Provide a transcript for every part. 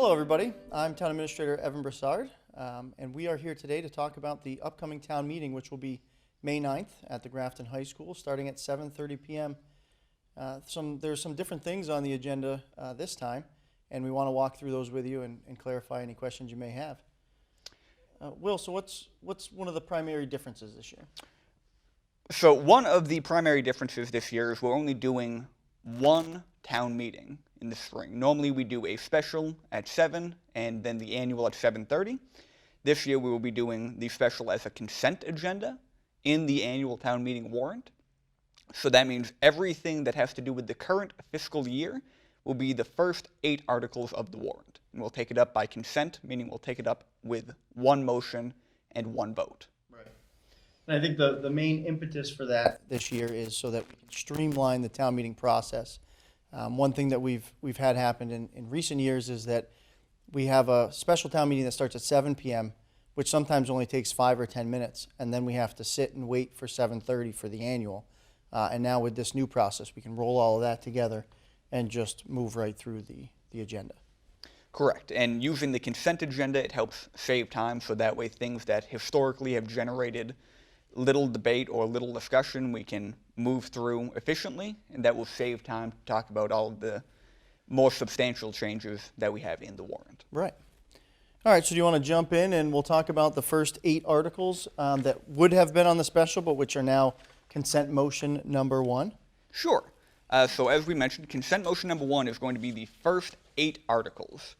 Hello everybody, I'm Town Administrator Evan Broussard, and we are here today to talk about the upcoming town meeting, which will be May 9th at the Grafton High School, starting at 7:30 p.m. There's some different things on the agenda this time, and we want to walk through those with you and clarify any questions you may have. Will, so what's one of the primary differences this year? So one of the primary differences this year is we're only doing one town meeting in the spring. Normally we do a special at 7 and then the annual at 7:30. This year we will be doing the special as a consent agenda in the annual town meeting warrant. So that means everything that has to do with the current fiscal year will be the first 8 articles of the warrant. And we'll take it up by consent, meaning we'll take it up with one motion and one vote. Right. And I think the main impetus for that this year is so that we can streamline the town meeting process. One thing that we've had happen in recent years is that we have a special town meeting that starts at 7 p.m., which sometimes only takes 5 or 10 minutes, and then we have to sit and wait for 7:30 for the annual. And now with this new process, we can roll all of that together and just move right through the agenda. Correct. And using the consent agenda, it helps save time, so that way things that historically have generated little debate or little discussion, we can move through efficiently, and that will save time to talk about all of the more substantial changes that we have in the warrant. Right. All right, so do you want to jump in and we'll talk about the first 8 articles that would have been on the special, but which are now consent motion number 1? Sure. So as we mentioned, consent motion number 1 is going to be the first 8 articles.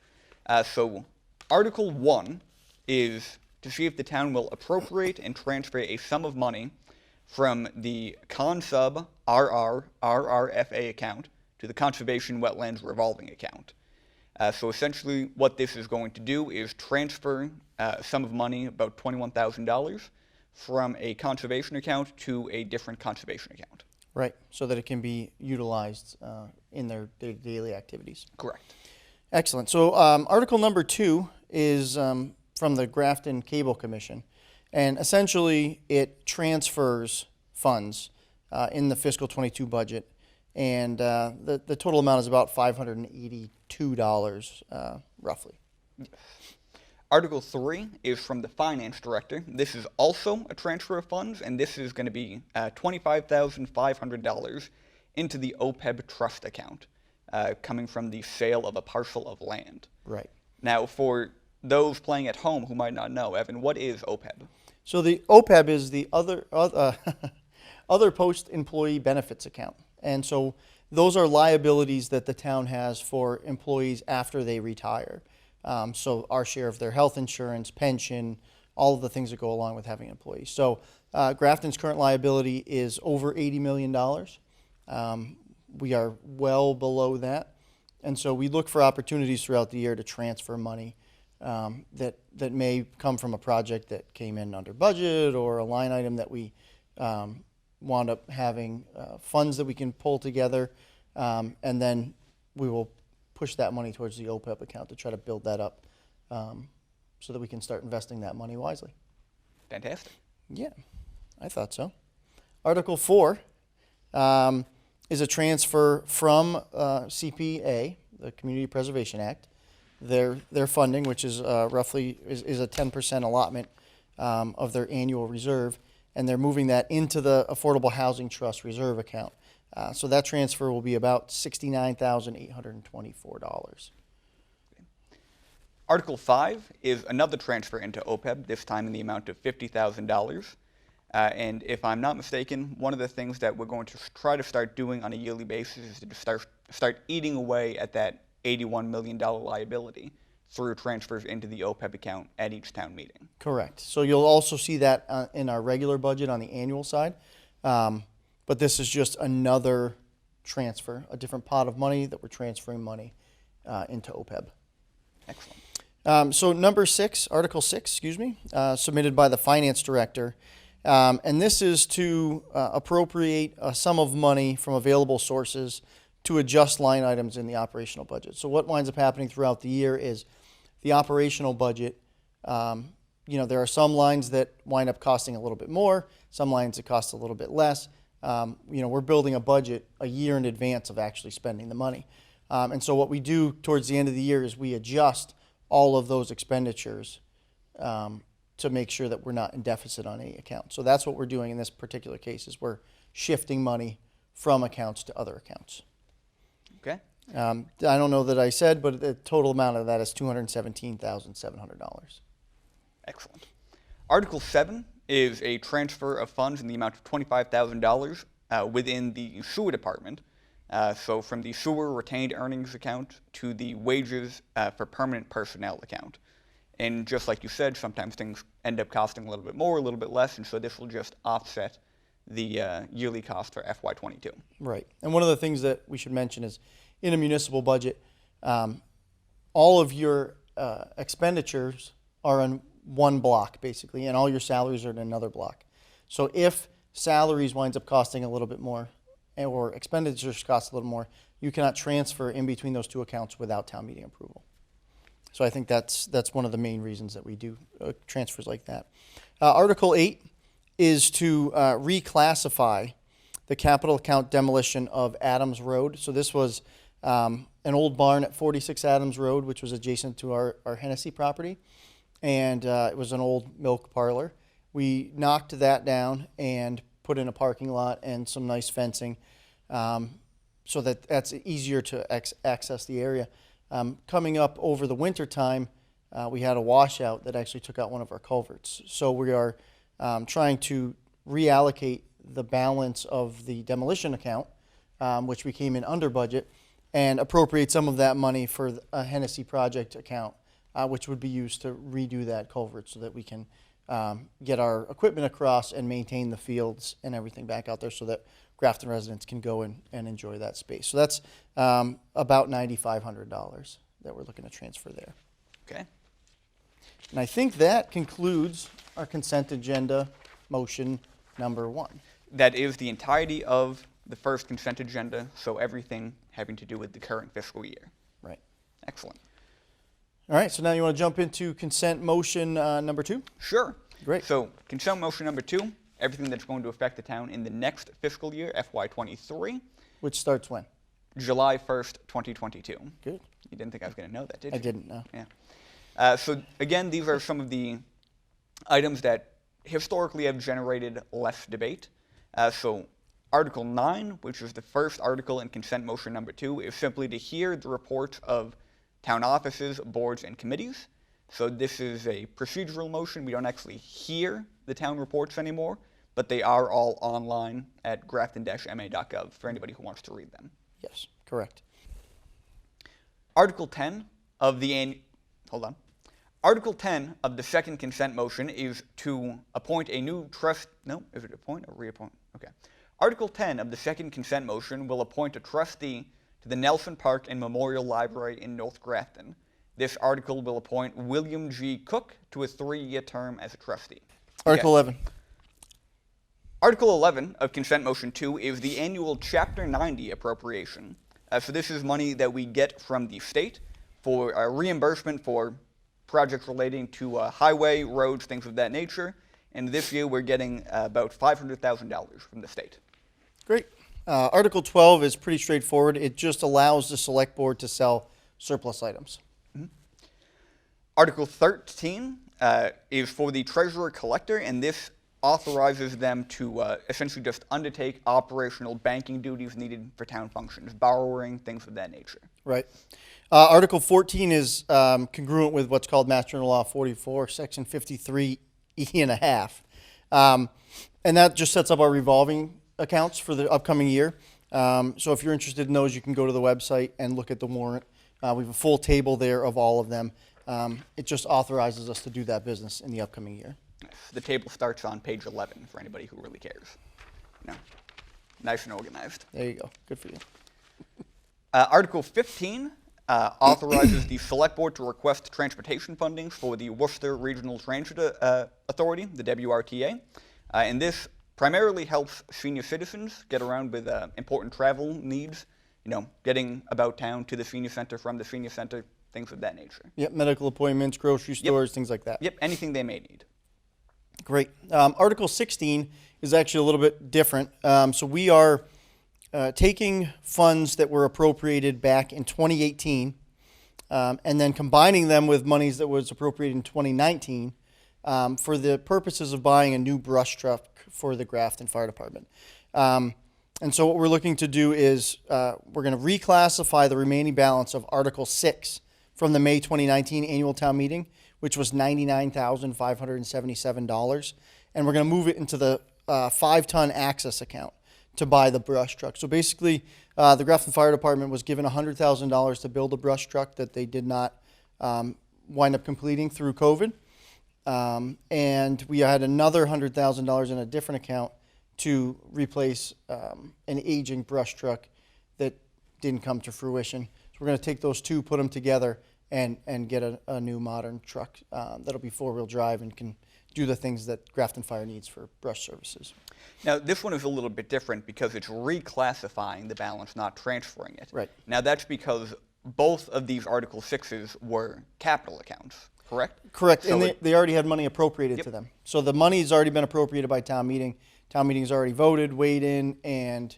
So Article 1 is to see if the town will appropriate and transfer a sum of money from the Consub RRFA account to the Conservation Wetlands Revolving Account. So essentially what this is going to do is transfer a sum of money, about $21,000, from a conservation account to a different conservation account. Right, so that it can be utilized in their daily activities. Correct. Excellent. So Article number 2 is from the Grafton Cable Commission, and essentially it transfers funds in the fiscal 22 budget, and the total amount is about $582 roughly. Yes. Article 3 is from the Finance Director. This is also a transfer of funds, and this is going to be $25,500 into the Opeb trust account, coming from the sale of a parcel of land. Right. Now, for those playing at home who might not know, Evan, what is OPEB? So the OPEB is the other post-employee benefits account. And so those are liabilities that the town has for employees after they retire. So our share of their health insurance, pension, all of the things that go along with having employees. So Grafton's current liability is over $80 million. We are well below that. And so we look for opportunities throughout the year to transfer money that may come from a project that came in under budget or a line item that we wound up having funds that we can pull together, and then we will push that money towards the OPEB account to try to build that up so that we can start investing that money wisely. Fantastic. Yeah, I thought so. Article 4 is a transfer from CPA, the Community Preservation Act, their funding, which is roughly is a 10% allotment of their annual reserve, and they're moving that into the Affordable Housing Trust Reserve account. So that transfer will be about $69,824. Article 5 is another transfer into OPEB, this time in the amount of $50,000. And if I'm not mistaken, one of the things that we're going to try to start doing on a yearly basis is to start eating away at that $81 million liability through transfers into the OPEB account at each town meeting. Correct. So you'll also see that in our regular budget on the annual side. But this is just another transfer, a different pot of money that we're transferring money into OPEB. Excellent. So number 6, Article 6, submitted by the Finance Director. And this is to appropriate a sum of money from available sources to adjust line items in the operational budget. So what winds up happening throughout the year is the operational budget, there are some lines that wind up costing a little bit more, some lines that cost a little bit less. We're building a budget a year in advance of actually spending the money. And so what we do towards the end of the year is we adjust all of those expenditures to make sure that we're not in deficit on any account. So that's what we're doing in this particular case, is we're shifting money from accounts to other accounts. Okay. I don't know that I said, but the total amount of that is $217,700. Excellent. Article 7 is a transfer of funds in the amount of $25,000 within the sewer department. So from the sewer retained earnings account to the wages for permanent personnel account. And just like you said, sometimes things end up costing a little bit more, a little bit less, and so this will just offset the yearly cost for FY22. Right. And one of the things that we should mention is in a municipal budget, all of your expenditures are in one block, basically, and all your salaries are in another block. So if salaries winds up costing a little bit more, or expenditures cost a little more, you cannot transfer in between those two accounts without town meeting approval. So I think that's one of the main reasons that we do transfers like that. Article 8 is to reclassify the capital account demolition of Adams Road. So this was an old barn at 46 Adams Road, which was adjacent to our Hennessy property. And it was an old milk parlor. We knocked that down and put in a parking lot and some nice fencing so that's easier to access the area. Coming up over the winter time, we had a washout that actually took out one of our culverts. So we are trying to reallocate the balance of the demolition account, which we came in under budget, and appropriate some of that money for a Hennessy project account, which would be used to redo that culvert so that we can get our equipment across and maintain the fields and everything back out there so that Grafton residents can go and enjoy that space. So that's about $9,500 that we're looking to transfer there. Okay. And I think that concludes our consent agenda motion number 1. That is the entirety of the first consent agenda, so everything having to do with the current fiscal year. Right. Excellent. All right, so now you want to jump into consent motion number 2? Sure. Great. So consent motion number 2, everything that's going to affect the town in the next fiscal year, FY23, Which starts when? July 1st, 2022. Good. You didn't think I was going to know that, did you? I didn't know. Yeah. So again, these are some of the items that historically have generated less debate. So Article 9, which is the first article in consent motion number 2, is simply to hear the reports of town offices, boards, and committees. So this is a procedural motion. We don't actually hear the town reports anymore, but they are all online at grafton-ma.gov for anybody who wants to read them. Yes, correct. Article 10 of the Article 10 of the second consent motion is to appoint a new is it appoint or reappoint? Okay. Article 10 of the second consent motion will appoint a trustee to the Nelson Park and Memorial Library in North Grafton. This article will appoint William G. Cook to a 3-year term as a trustee. Article 11. Article 11 of consent motion 2 is the annual Chapter 90 appropriation. So this is money that we get from the state for reimbursement for projects relating to highway, roads, things of that nature. And this year we're getting about $500,000 from the state. Great. Article 12 is pretty straightforward. It just allows the select board to sell surplus items. Mm-hmm. Article 13 is for the treasurer collector, and this authorizes them to essentially just undertake operational banking duties needed for town functions, borrowing, things of that nature. Right. Article 14 is congruent with what's called Master General Law 44, Section 53E and a half. And that just sets up our revolving accounts for the upcoming year. So if you're interested in those, you can go to the website and look at the warrant. We have a full table there of all of them. It just authorizes us to do that business in the upcoming year. The table starts on page 11 for anybody who really cares. Nice and organized. There you go. Good for you. Article 15 authorizes the select board to request transportation funding for the Worcester Regional Transit Authority, the WRTA. And this primarily helps senior citizens get around with important travel needs, getting about town to the senior center, from the senior center, things of that nature. Yep, medical appointments, grocery stores, things like that. Yep, anything they may need. Great. Article 16 is actually a little bit different. So we are taking funds that were appropriated back in 2018 and then combining them with monies that was appropriated in 2019 for the purposes of buying a new brush truck for the Grafton Fire Department. And so what we're looking to do is we're going to reclassify the remaining balance of Article 6 from the May 2019 annual town meeting, which was $99,577. And we're going to move it into the 5-ton access account to buy the brush truck. So basically, the Grafton Fire Department was given $100,000 to build a brush truck that they did not wind up completing through COVID. And we had another $100,000 in a different account to replace an aging brush truck that didn't come to fruition. So we're going to take those two, put them together, and get a new modern truck that'll be 4-wheel drive and can do the things that Grafton Fire needs for brush services. Now, this one is a little bit different because it's reclassifying the balance, not transferring it. Right. Now, that's because both of these Article 6s were capital accounts, correct? Correct, So and they already had money appropriated Yep. to them. So the money's already been appropriated by town meeting. Town meeting's already voted, weighed in, and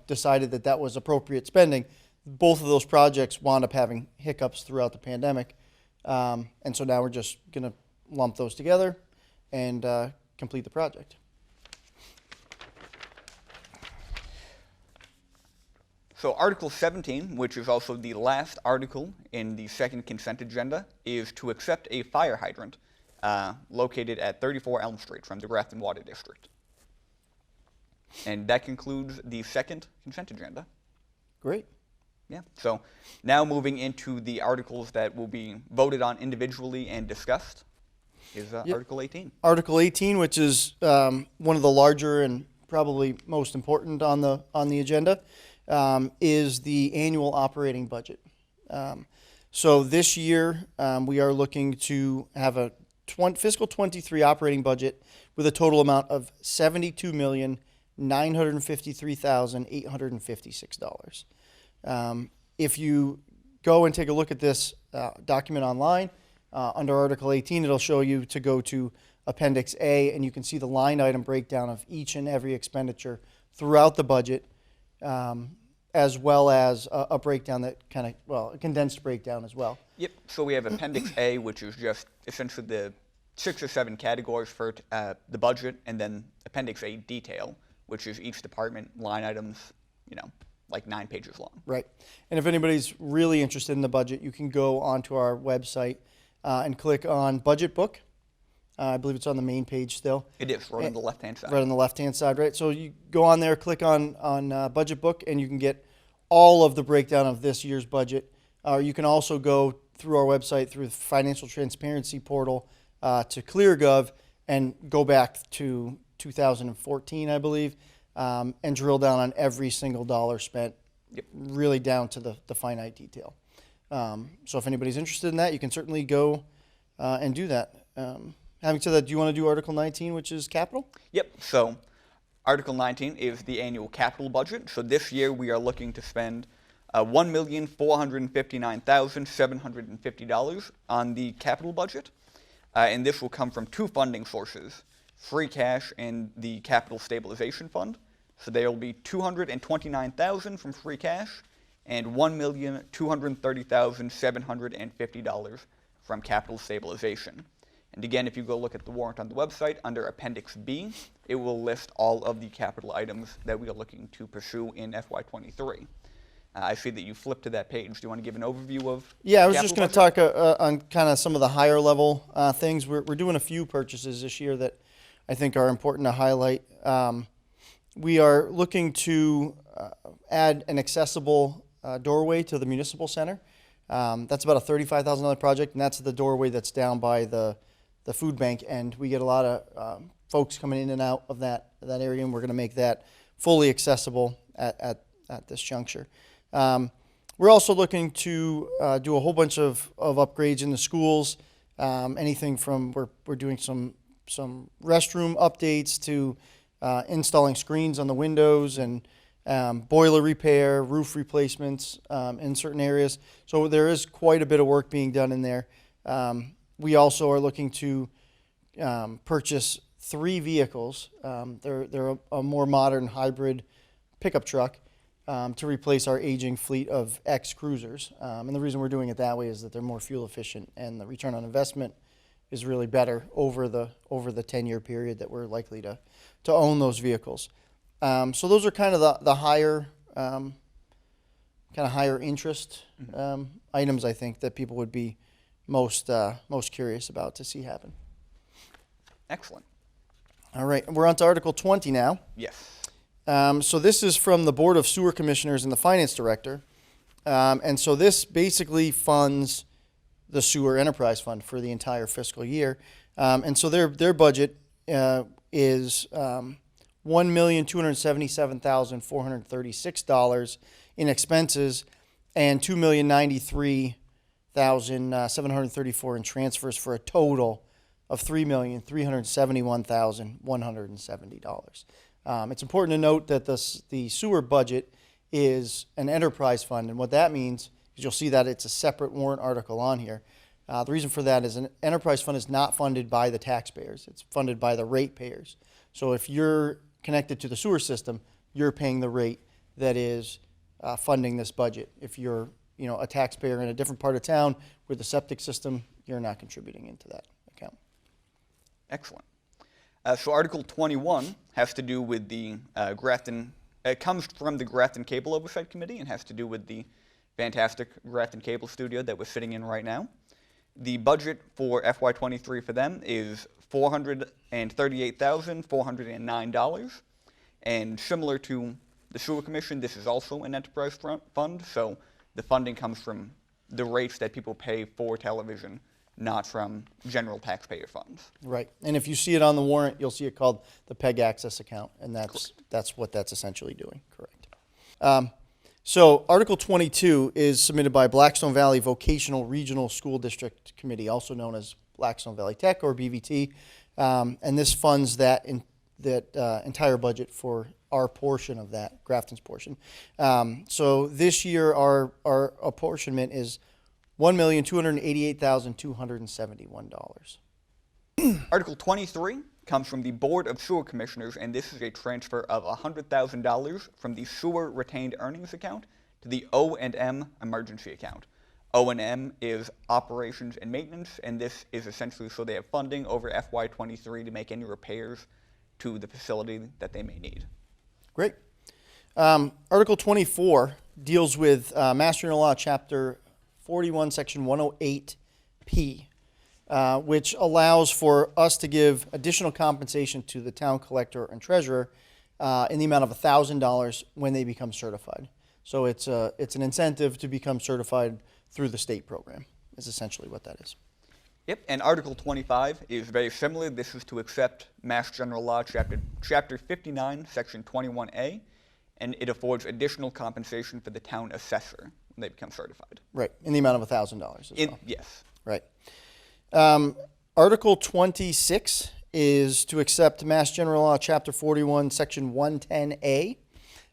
decided that that was appropriate spending. Both of those projects wound up having hiccups throughout the pandemic, and so now we're just going to lump those together and complete the project. So Article 17, which is also the last article in the second consent agenda, is to accept a fire hydrant located at 34 Elm Street from the Grafton Water District. And that concludes the second consent agenda. Great. Yeah. So now moving into the articles that will be voted on individually and discussed is Yep. Article 18. Article 18, which is one of the larger and probably most important on the agenda, is the annual operating budget. So this year we are looking to have a fiscal 23 operating budget with a total amount of $72,953,856. If you go and take a look at this document online, under Article 18, it'll show you to go to Appendix A, and you can see the line item breakdown of each and every expenditure throughout the budget, as well as a breakdown that a condensed breakdown as well. Yep. So we have Appendix A, which is just essentially the 6 or 7 categories for the budget, and then Appendix A detail, which is each department line items, like 9 pages long. Right. And if anybody's really interested in the budget, you can go onto our website and click on Budget Book. I believe it's on the main page still. It is, right on the left-hand side. Right on the left-hand side, right? So you go on there, click on Budget Book, and you can get all of the breakdown of this year's budget. You can also go through our website, through the Financial Transparency Portal, to ClearGov, and go back to 2014, I believe, and drill down on every single dollar spent, Yep. really down to the finite detail. So if anybody's interested in that, you can certainly go and do that. Having said that, do you want to do Article 19, which is capital? Yep. So Article 19 is the annual capital budget. So this year we are looking to spend $1,459,750 on the capital budget. And this will come from 2 funding sources, free cash and the Capital Stabilization Fund. So there will be $229,000 from free cash and $1,230,750 from Capital Stabilization. And again, if you go look at the warrant on the website, under Appendix B, it will list all of the capital items that we are looking to pursue in FY23. I see that you flipped to that page. Do you want to give an overview of Yeah, I was just going to budget? talk on kind of some of the higher level things. We're doing a few purchases this year that I think are important to highlight. We are looking to add an accessible doorway to the municipal center. That's about a $35,000 project, and that's the doorway that's down by the food bank, and we get a lot of folks coming in and out of that area, and we're going to make that fully accessible at this juncture. We're also looking to do a whole bunch of upgrades in the schools. Anything from we're doing some restroom updates to installing screens on the windows and boiler repair, roof replacements in certain areas. So there is quite a bit of work being done in there. We also are looking to purchase 3 vehicles. They're a more modern hybrid pickup truck to replace our aging fleet of ex-cruisers. And the reason we're doing it that way is that they're more fuel efficient, and the return on investment is really better over the 10-year period that we're likely to own those vehicles. So those are kind of the higher higher interest items, I think, that people would be most curious about to see happen. Excellent. All right, we're on to Article 20 now. Yes. So this is from the Board of Sewer Commissioners and the Finance Director. And so this basically funds the Sewer Enterprise Fund for the entire fiscal year. And so their budget is $1,277,436 in expenses and $2,093,734 in transfers for a total of $3,371,170. It's important to note that the sewer budget is an enterprise fund, and what that means is you'll see that it's a separate warrant article on here. The reason for that is an enterprise fund is not funded by the taxpayers. It's funded by the ratepayers. So if you're connected to the sewer system, you're paying the rate that is funding this budget. If you're a taxpayer in a different part of town with the septic system, you're not contributing into that account. Excellent. So Article 21 has to do with the Grafton, it comes from the Grafton Cable Oversight Committee and has to do with the fantastic Grafton Cable Studio that we're sitting in right now. The budget for FY23 for them is $438,409. And similar to the Sewer Commission, this is also an enterprise fund, so the funding comes from the rates that people pay for television, not from general taxpayer funds. Right, and if you see it on the warrant, you'll see it called the PEG Access Account, and that's what that's essentially doing, correct. So Article 22 is submitted by Blackstone Valley Vocational Regional School District Committee, also known as Blackstone Valley Tech or BVT, and this funds that entire budget for our portion of that, Grafton's portion. So this year our apportionment is $1,288,271. Article 23 comes from the Board of Sewer Commissioners, and this is a transfer of $100,000 from the Sewer Retained Earnings account to the O&M Emergency account. O&M is operations and maintenance, and this is essentially so they have funding over FY23 to make any repairs to the facility that they may need. Great. Article 24 deals with Mass General Law, Chapter 41, Section 108P, which allows for us to give additional compensation to the town collector and treasurer in the amount of $1,000 when they become certified. So it's an incentive to become certified through the state program, is essentially what that is. Yep, and Article 25 is very similar. This is to accept Mass General Law, Chapter 59, Section 21A, and it affords additional compensation for the town assessor when they become certified. Right, in the amount of $1,000 as well. Yes. Right. Article 26 is to accept Mass General Law, Chapter 41, Section 110A,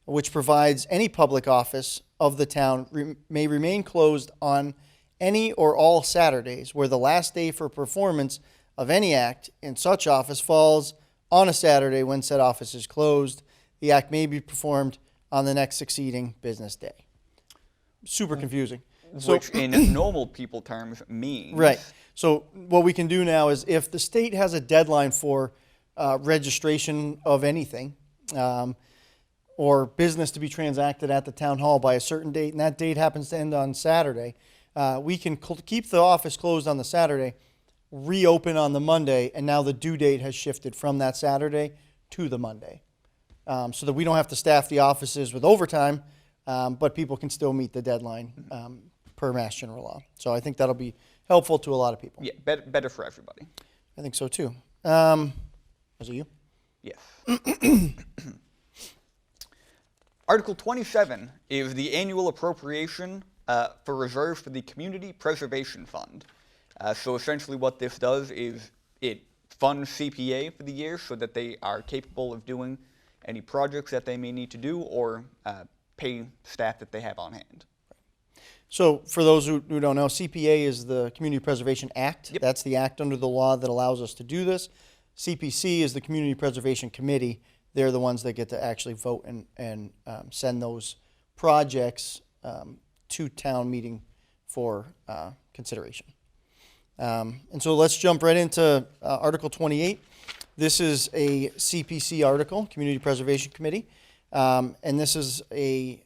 which provides any public office of the town may remain closed on any or all Saturdays where the last day for performance of any act in such office falls on a Saturday when said office is closed. The act may be performed on the next succeeding business day. Super confusing. Which in normal people terms means... Right. So what we can do now is if the state has a deadline for registration of anything or business to be transacted at the town hall by a certain date, and that date happens to end on Saturday, we can keep the office closed on the Saturday, reopen on the Monday, and now the due date has shifted from that Saturday to the Monday. So that we don't have to staff the offices with overtime, but people can still meet the deadline per Mass General Law. So I think that'll be helpful to a lot of people. Yeah, better for everybody. I think so too. Was it you? Yes. Article 27 is the annual appropriation for reserves for the Community Preservation Fund. So essentially what this does is it funds CPA for the year so that they are capable of doing any projects that they may need to do or pay staff that they have on hand. So for those who don't know, CPA is the Community Preservation Act. Yep. That's the act under the law that allows us to do this. CPC is the Community Preservation Committee. They're the ones that get to actually vote and send those projects to town meeting for consideration. And so let's jump right into Article 28. This is a CPC article, Community Preservation Committee, and this is a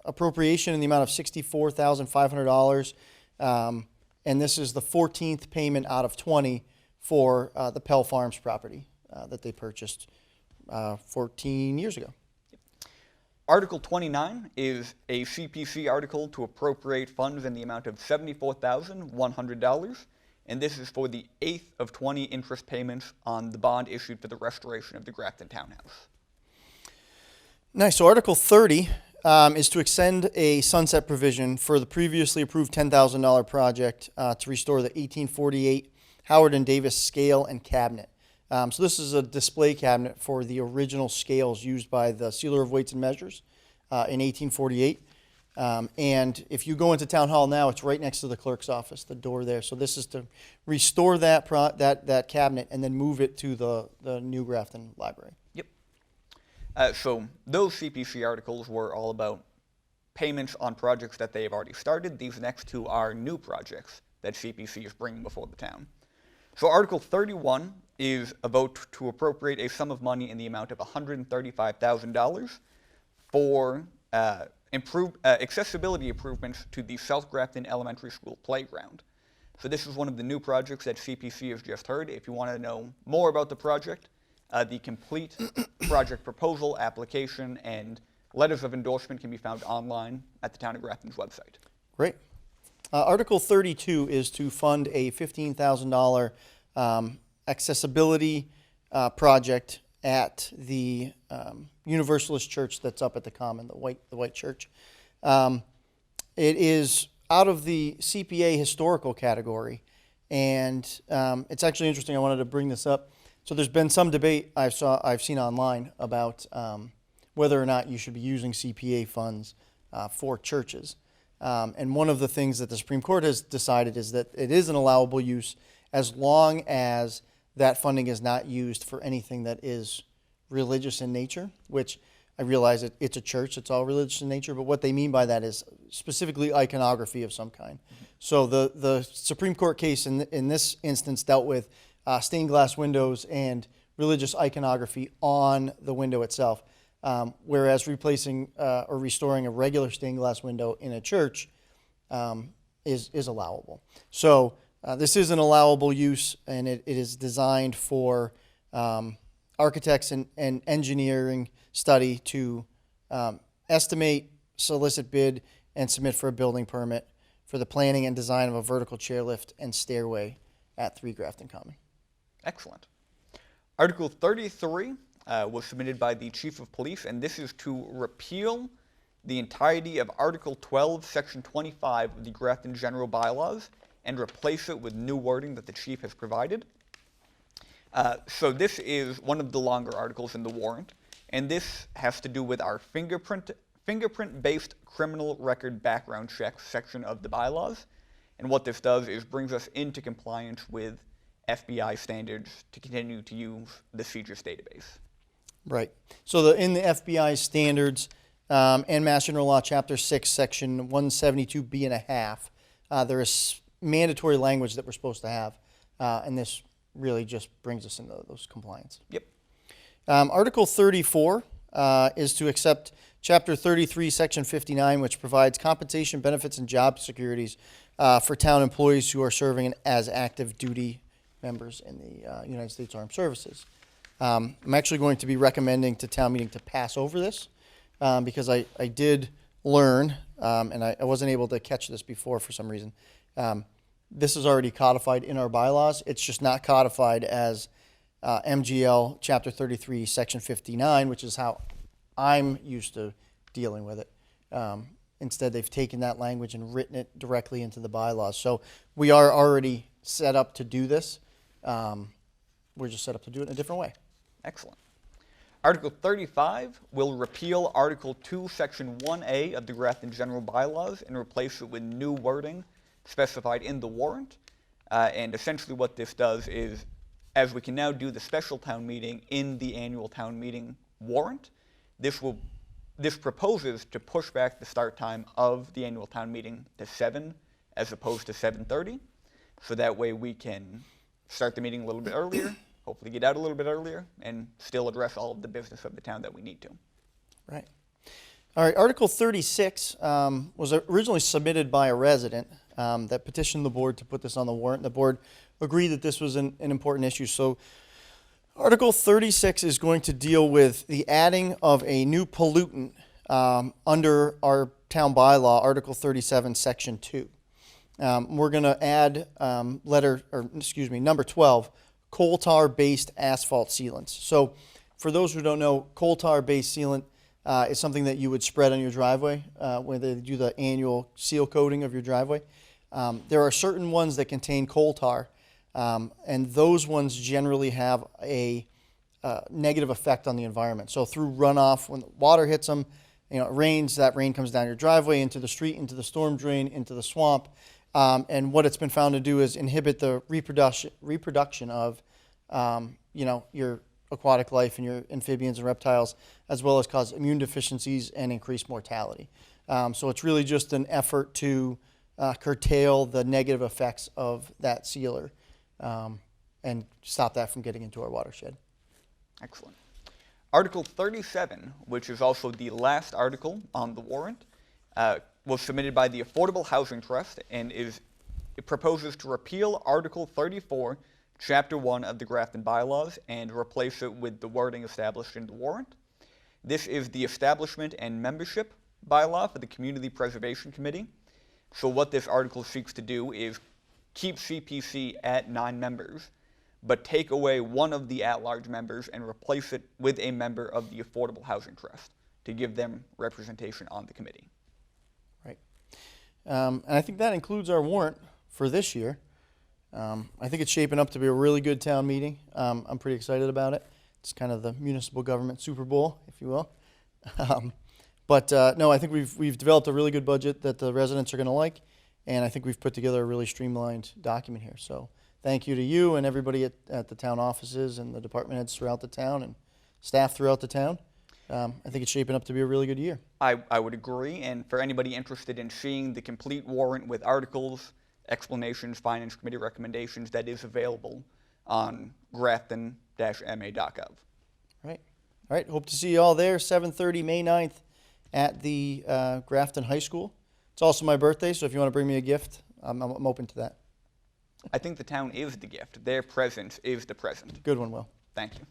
appropriation in the amount of $64,500, and this is the 14th payment out of 20 for the Pell Farms property that they purchased 14 years ago. Article 29 is a CPC article to appropriate funds in the amount of $74,100, and this is for the 8th of 20 interest payments on the bond issued for the restoration of the Grafton Townhouse. Nice. So Article 30 is to extend a sunset provision for the previously approved $10,000 project to restore the 1848 Howard and Davis scale and cabinet. So this is a display cabinet for the original scales used by the Sealer of Weights and Measures in 1848. And if you go into Town Hall now, it's right next to the clerk's office, the door there. So this is to restore that that cabinet and then move it to the new Grafton Library. Yep. So those CPC articles were all about payments on projects that they have already started. These next two are new projects that CPC is bringing before the town. So Article 31 is a vote to appropriate a sum of money in the amount of $135,000 for accessibility improvements to the South Grafton Elementary School playground. So this is one of the new projects that CPC has just heard. If you want to know more about the project, the complete project proposal, application, and letters of endorsement can be found online at the Town of Grafton's website. Great. Article 32 is to fund a $15,000 accessibility project at the Universalist Church that's up at the Common, the white church. It is out of the CPA historical category, and it's actually interesting. I wanted to bring this up. So there's been some debate I've seen online about whether or not you should be using CPA funds for churches. And one of the things that the Supreme Court has decided is that it is an allowable use as long as that funding is not used for anything that is religious in nature, which I realize it's a church, it's all religious in nature, but what they mean by that is specifically iconography of some kind. So the Supreme Court case in this instance dealt with stained glass windows and religious iconography on the window itself. Whereas replacing or restoring a regular stained glass window in a church is allowable. So this is an allowable use, and it is designed for architects and engineering study to estimate, solicit bid, and submit for a building permit for the planning and design of a vertical chairlift and stairway at 3 Grafton Common. Excellent. Article 33 was submitted by the Chief of Police, and this is to repeal the entirety of Article 12, Section 25 of the Grafton General Bylaws and replace it with new wording that the Chief has provided. So this is one of the longer articles in the warrant, and this has to do with our fingerprint-based criminal record background check section of the bylaws. And what this does is brings us into compliance with FBI standards to continue to use the CJIS database. Right. So in the FBI standards and Mass General Law, Chapter 6, Section 172B and a half, there is mandatory language that we're supposed to have, and this really just brings us into those compliance. Yep. Article 34 is to accept Chapter 33, Section 59, which provides compensation, benefits, and job securities for town employees who are serving as active duty members in the United States Armed Services. I'm actually going to be recommending to town meeting to pass over this because I did learn, and I wasn't able to catch this before for some reason. This is already codified in our bylaws. It's just not codified as MGL Chapter 33, Section 59, which is how I'm used to dealing with it. Instead, they've taken that language and written it directly into the bylaws. So we are already set up to do this. We're just set up to do it in a different way. Excellent. Article 35 will repeal Article 2, Section 1A of the Grafton General Bylaws and replace it with new wording specified in the warrant. And essentially what this does is as we can now do the special town meeting in the annual town meeting warrant, this proposes to push back the start time of the annual town meeting to 7 as opposed to 7:30, so that way we can start the meeting a little bit earlier, hopefully get out a little bit earlier, and still address all of the business of the town that we need to. Right. All right, Article 36 was originally submitted by a resident that petitioned the board to put this on the warrant. The board agreed that this was an important issue. So Article 36 is going to deal with the adding of a new pollutant under our town bylaw, Article 37, Section 2. We're going to add number 12, coal tar-based asphalt sealants. So for those who don't know, coal tar-based sealant is something that you would spread on your driveway when they do the annual seal coating of your driveway. There are certain ones that contain coal tar, and those ones generally have a negative effect on the environment. So through runoff, when the water hits them, it rains, that rain comes down your driveway, into the street, into the storm drain, into the swamp. And what it's been found to do is inhibit the reproduction of, your aquatic life and your amphibians and reptiles, as well as cause immune deficiencies and increase mortality. So it's really just an effort to curtail the negative effects of that sealer and stop that from getting into our watershed. Excellent. Article 37, which is also the last article on the warrant, was submitted by the Affordable Housing Trust and it proposes to repeal Article 34, Chapter 1 of the Grafton Bylaws and replace it with the wording established in the warrant. This is the establishment and membership bylaw for the Community Preservation Committee. So what this article seeks to do is keep CPC at 9 members, but take away one of the at-large members and replace it with a member of the Affordable Housing Trust to give them representation on the committee. Right. And I think that includes our warrant for this year. I think it's shaping up to be a really good town meeting. I'm pretty excited about it. It's kind of the municipal government Super Bowl, if you will. No, I think we've developed a really good budget that the residents are going to like, and I think we've put together a really streamlined document here. So thank you to you and everybody at the town offices and the department heads throughout the town and staff throughout the town. I think it's shaping up to be a really good year. I would agree, and for anybody interested in seeing the complete warrant with articles, explanations, finance committee recommendations, that is available on grafton-ma.gov. Right. All right. Hope to see you all there, 7:30, May 9th, at the Grafton High School. It's also my birthday, so if you want to bring me a gift, I'm open to that. I think the town is the gift. Their presence is the present. Good one, Will. Thank you.